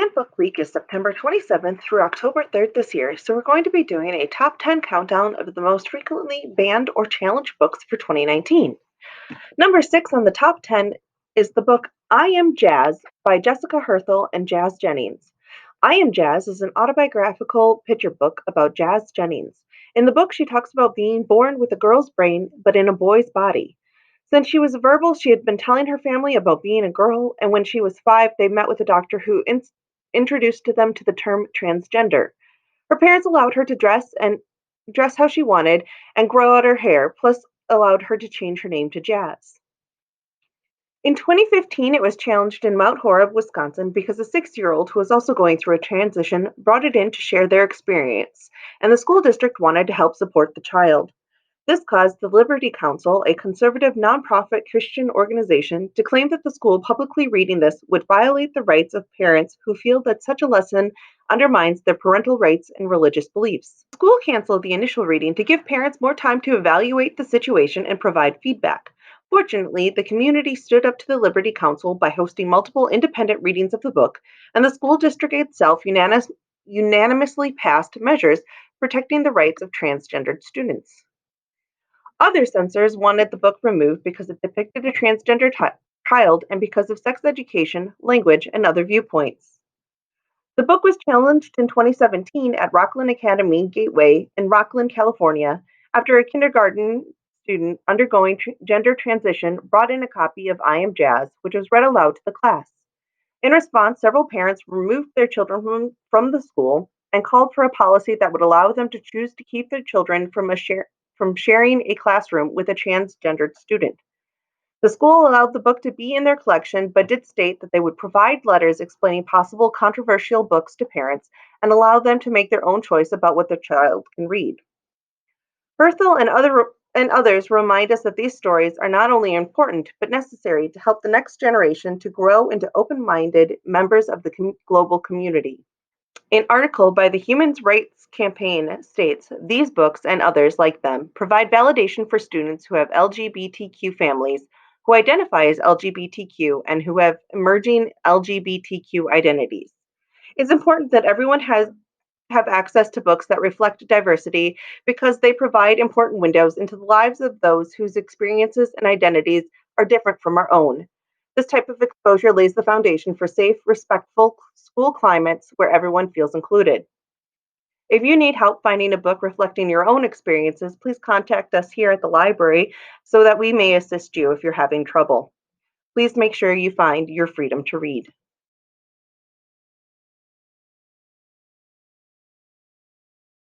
Book Week is September 27th through October 3rd this year, so we're going to be doing a top 10 countdown of the most frequently banned or challenged books for 2019. Number 6 on the top 10 is the book I Am Jazz by Jessica Herthel and Jazz Jennings. I Am Jazz is an autobiographical picture book about Jazz Jennings. In the book, she talks about being born with a girl's brain but in a boy's body. Since she was verbal, she had been telling her family about being a girl, and when she was 5, they met with a doctor who introduced to them to the term transgender. Her parents allowed her to dress how she wanted and grow out her hair, plus allowed her to change her name to Jazz. In 2015, it was challenged in Mount Horeb, Wisconsin, because a 6-year-old who was also going through a transition brought it in to share their experience, and the school district wanted to help support the child. This caused the Liberty Council, a conservative nonprofit Christian organization, to claim that the school publicly reading this would violate the rights of parents who feel that such a lesson undermines their parental rights and religious beliefs. The school canceled the initial reading to give parents more time to evaluate the situation and provide feedback. Fortunately, the community stood up to the Liberty Council by hosting multiple independent readings of the book, and the school district itself unanimously passed measures protecting the rights of transgendered students. Other censors wanted the book removed because it depicted a transgender child and because of sex education, language, and other viewpoints. The book was challenged in 2017 at Rockland Academy Gateway in Rockland, California, after a kindergarten student undergoing gender transition brought in a copy of I Am Jazz, which was read aloud to the class. In response, several parents removed their children from the school and called for a policy that would allow them to choose to keep their children from sharing a classroom with a transgendered student. The school allowed the book to be in their collection, but did state that they would provide letters explaining possible controversial books to parents and allow them to make their own choice about what their child can read. Herthel and others remind us that these stories are not only important but necessary to help the next generation to grow into open-minded members of the global community. An article by the Human Rights Campaign states these books and others like them provide validation for students who have LGBTQ families, who identify as LGBTQ, and who have emerging LGBTQ identities. It's important that everyone have access to books that reflect diversity because they provide important windows into the lives of those whose experiences and identities are different from our own. This type of exposure lays the foundation for safe, respectful school climates where everyone feels included. If you need help finding a book reflecting your own experiences, please contact us here at the library so that we may assist you if you're having trouble. Please make sure you find your freedom to read.